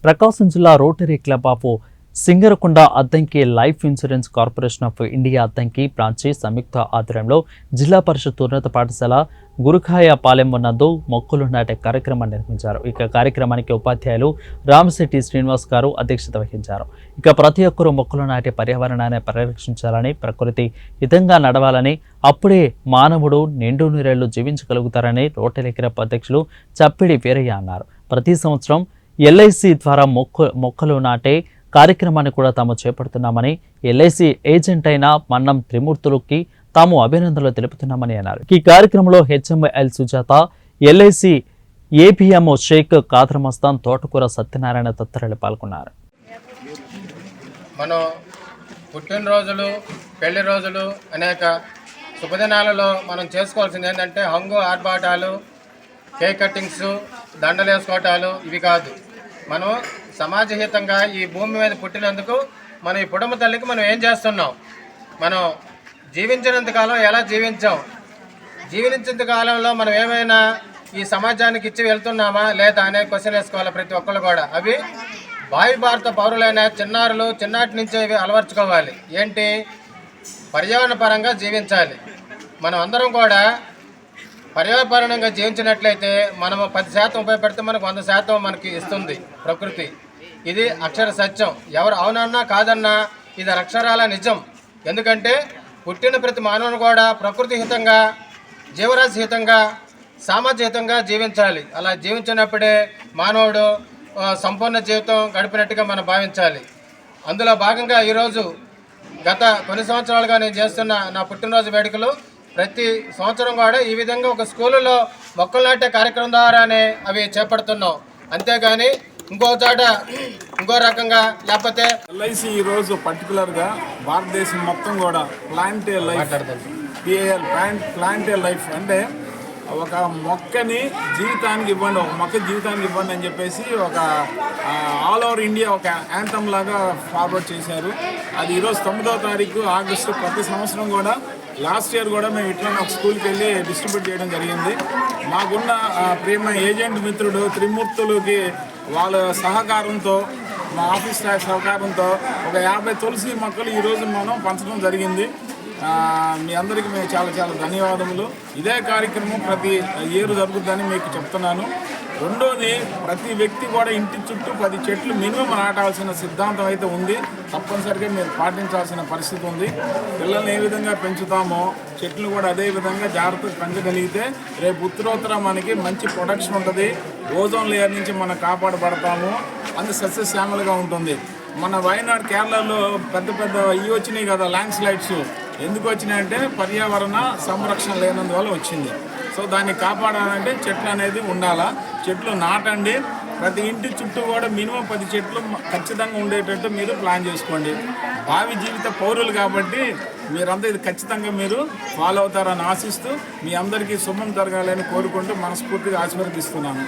ప్రకాశం జిల్లా rotary club of Singarakonda Addanki life insurance corporation of India Addanki branch సంయుక్త ఆధ్వర్యంలో జిల్లా పరిషత్ ఉన్నత పాఠశాల గురుఖాయపాలెం నందు మొక్కలు నాటే కార్యక్రమాన్ని నిర్వహించారు. ఇక కార్యక్రమానికి ఉపాధ్యాయులు రామశెట్టి శ్రీనివాస్ గారు అధ్యక్షత వహించారు. ఇక ప్రతి ఒక్కరూ మొక్కలు నాటే పర్యావరణాన్ని పరిరక్షించాలని, ప్రకృతి హితంగా నడవాలని, అప్పుడే మానవుడు నిండు నూరేళ్లు జీవించగలుగుతారని రోటరీ క్లబ్ అధ్యక్షులు చప్పిడి వీరయ్య అన్నారు. ప్రతి సంవత్సరం ఎల్ఐసి ద్వారా మొక్కలు నాటే కార్యక్రమాన్ని కూడా తాము చేపడుతున్నామని, ఎల్ఐసి ఏజెంట్ అయిన మన్నం త్రిమూర్తులకి తాము అభినందనలు తెలుపుతున్నామని అన్నారు. ఈ కార్యక్రమంలో HML Sujatha, LIC APM Shaik Khader Mastan, Thotakura Satyanarayana తదితరులు పాల్గొన్నారు. మనం పుట్టినరోజులు, పెళ్లి రోజులు, అనేక శుభదినాలలో మనం చేసుకోవాల్సింది ఏంటంటే హంగు ఆర్భాటాలు, కేక్ కటింగ్స్, దండలు వేసుకోవటాలు ఇవి కాదు. మనం సమాజహితంగా ఈ భూమి మీద పుట్టినందుకు మనం ఈ పుడమ తల్లికి మనం ఏం చేస్తున్నాం, మనం జీవించినంత కాలం ఎలా జీవించాం, జీవించినంత కాలంలో మనం ఏమైనా ఈ సమాజానికి ఇచ్చి వెళ్తున్నామా లేదా అనే క్వశ్చన్ వేసుకోవాలి ప్రతి ఒక్కళ్ళు కూడా. అవి భావి భారత పౌరులైన చిన్నారులు చిన్నాటి నుంచే ఇవి అలవర్చుకోవాలి. ఏంటి, పర్యావరణ పరంగా జీవించాలి. మనం అందరం కూడా పర్యావరణంగా జీవించినట్లయితే మనము 10% ఉపయోగపెడితే మనకు 100% మనకి ఇస్తుంది ప్రకృతి. ఇది అక్షర సత్యం. ఎవరు అవునన్నా కాదన్నా ఇది అక్షరాల నిజం. ఎందుకంటే పుట్టిన ప్రతి మానవుని కూడా ప్రకృతి హితంగా, జీవరాశి హితంగా, సామాజికంగా జీవించాలి. అలా జీవించినప్పుడే మానవుడు సంపూర్ణ జీవితం గడిపినట్టుగా మనం భావించాలి. అందులో భాగంగా ఈరోజు గత కొన్ని సంవత్సరాలుగా నేను చేస్తున్న నా పుట్టినరోజు వేడుకలు ప్రతి సంవత్సరం కూడా ఈ విధంగా ఒక స్కూలులో మొక్కలు నాటే కార్యక్రమం ద్వారానే అవి చేపడుతున్నాం. అంతేగాని ఇంకో చోట ఇంకో రకంగా లేకపోతే ఎల్ఐసి ఈరోజు పర్టికులర్గా భారతదేశం మొత్తం కూడా ప్లాంట్ ఏ లైఫ్, ప్లాంట్ ఏ లైఫ్ అంటే ఒక మొక్కని జీవితానికి ఇవ్వండి, ఒక మొక్క జీవితానికి ఇవ్వండి అని చెప్పేసి ఒక ఆల్ ఓవర్ ఇండియా ఒక యాంథమ్ లాగా ఫార్వర్డ్ చేశారు. అది ఈరోజు 9వ తారీఖు ఆగస్టు. ప్రతి సంవత్సరం కూడా లాస్ట్ ఇయర్ కూడా మేము ఇట్లనే ఒక స్కూల్కి వెళ్ళి డిస్ట్రిబ్యూట్ చేయడం జరిగింది. మాకున్న ప్రేమ ఏజెంట్ మిత్రుడు త్రిమూర్తులకి వాళ్ళ సహకారంతో, మా ఆఫీస్ స్టాఫ్ సహకారంతో ఒక 50 తులసి మొక్కలు ఈరోజు మనం పంచడం జరిగింది. మీ అందరికీ మేము చాలా చాలా ధన్యవాదములు. ఇదే కార్యక్రమం ప్రతి ఇయర్ జరుగుతుందని మీకు చెప్తున్నాను. రెండోది, ప్రతి వ్యక్తి కూడా ఇంటి చుట్టూ 10 చెట్లు మినిమం నాటాల్సిన సిద్ధాంతం అయితే ఉంది. తప్పనిసరిగా మీరు పాటించాల్సిన పరిస్థితి ఉంది. పిల్లల్ని ఏ విధంగా పెంచుతామో చెట్లు కూడా అదే విధంగా జాగ్రత్తగా పెంచగలిగితే రేపు ఉత్తరోత్తర మనకి మంచి ప్రొడక్షన్ ఉంటుంది. ఓజోన్ లేయర్ నుంచి మనం కాపాడబడతాము. అందు సస్యశ్యామలుగా ఉంటుంది. మన వయనాడు, కేరళలో పెద్ద పెద్ద ఇవి వచ్చినాయి కదా, ల్యాండ్ స్లైడ్స్. ఎందుకు వచ్చినాయంటే పర్యావరణ సంరక్షణ లేనందువల్ల వచ్చింది. సో దాన్ని కాపాడాలంటే చెట్లు అనేది ఉండాలా. చెట్లు నాటండి. ప్రతి ఇంటి చుట్టూ కూడా మినిమం 10 చెట్లు ఖచ్చితంగా ఉండేటట్టు మీరు ప్లాన్ చేసుకోండి. భావి జీవిత పౌరులు కాబట్టి మీరంతా ఇది ఖచ్చితంగా మీరు ఫాలో అవుతారని ఆశిస్తూ మీ అందరికీ శుభం జరగాలని కోరుకుంటూ మనస్ఫూర్తిగా ఆశీర్వదిస్తున్నాను.